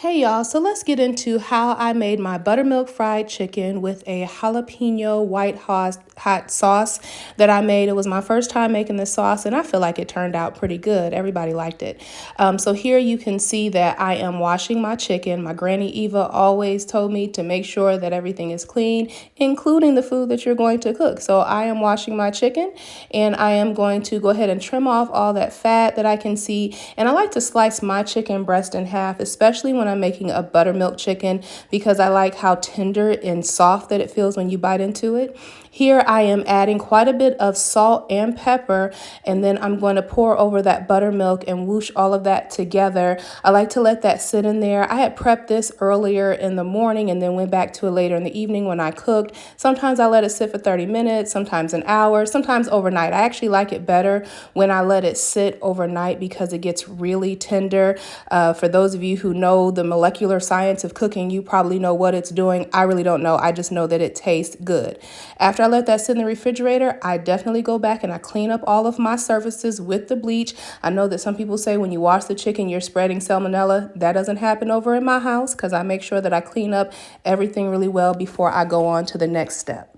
Hey y'all, so let's get into how I made my buttermilk fried chicken with a jalapeno white hot sauce that I made. It was my first time making this sauce and I feel like it turned out pretty good. Everybody liked it. So here you can see that I am washing my chicken. My Granny Eva always told me to make sure that everything is clean, including the food that you're going to cook. So I am washing my chicken and I am going to go ahead and trim off all that fat that I can see. And I like to slice my chicken breast in half, especially when I'm making a buttermilk chicken, because I like how tender and soft that it feels when you bite into it. Here I am adding quite a bit of salt and pepper, and then I'm going to pour over that buttermilk and whoosh all of that together. I like to let that sit in there. I had prepped this earlier in the morning and then went back to it later in the evening when I cooked. Sometimes I let it sit for 30 minutes, sometimes an hour, sometimes overnight. I actually like it better when I let it sit overnight because it gets really tender. For those of you who know the molecular science of cooking, you probably know what it's doing. I really don't know. I just know that it tastes good. After I let that sit in the refrigerator, I definitely go back and I clean up all of my surfaces with the bleach. I know that some people say when you wash the chicken, you're spreading salmonella. That doesn't happen over in my house because I make sure that I clean up everything really well before I go on to the next step.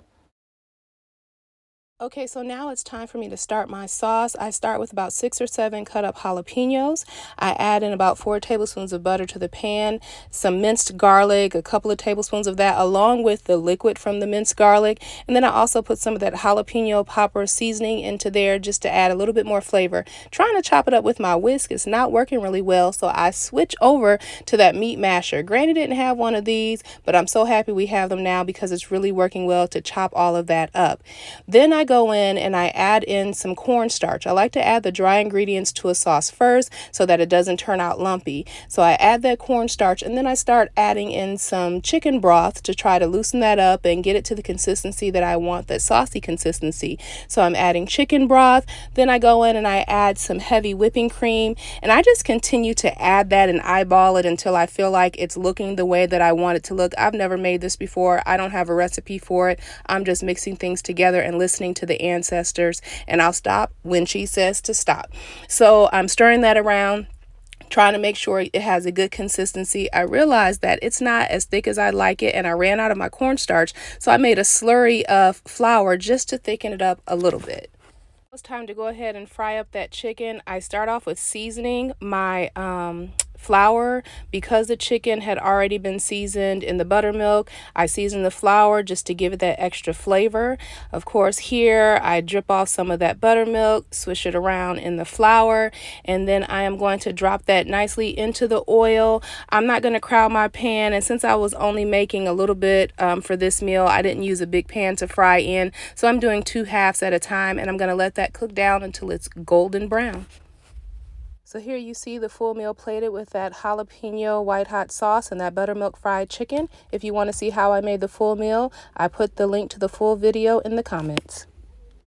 Okay, so now it's time for me to start my sauce. I start with about 6 or 7 cut up jalapenos. I add in about 4 tablespoons of butter to the pan, some minced garlic, a couple of tablespoons of that, along with the liquid from the minced garlic. And then I also put some of that jalapeno popper seasoning into there just to add a little bit more flavor. Trying to chop it up with my whisk is not working really well, so I switch over to that meat masher. Granny didn't have one of these, but I'm so happy we have them now because it's really working well to chop all of that up. Then I go in and I add in some cornstarch. I like to add the dry ingredients to a sauce first so that it doesn't turn out lumpy. So I add that cornstarch and then I start adding in some chicken broth to try to loosen that up and get it to the consistency that I want, that saucy consistency. So I'm adding chicken broth. Then I go in and I add some heavy whipping cream and I just continue to add that and eyeball it until I feel like it's looking the way that I want it to look. I've never made this before. I don't have a recipe for it. I'm just mixing things together and listening to the ancestors, and I'll stop when she says to stop. So I'm stirring that around, trying to make sure it has a good consistency. I realized that it's not as thick as I like it, and I ran out of my cornstarch, so I made a slurry of flour just to thicken it up a little bit. It's time to go ahead and fry up that chicken. I start off with seasoning my flour because the chicken had already been seasoned in the buttermilk. I seasoned the flour just to give it that extra flavor. Of course, here I drip off some of that buttermilk, swish it around in the flour, and then I am going to drop that nicely into the oil. I'm not going to crowd my pan, and since I was only making a little bit for this meal, I didn't use a big pan to fry in, so I'm doing 2 halves at a time, and I'm going to let that cook down until it's golden brown. So here you see the full meal plated with that jalapeno white hot sauce and that buttermilk fried chicken. If you want to see how I made the full meal, I put the link to the full video in the comments.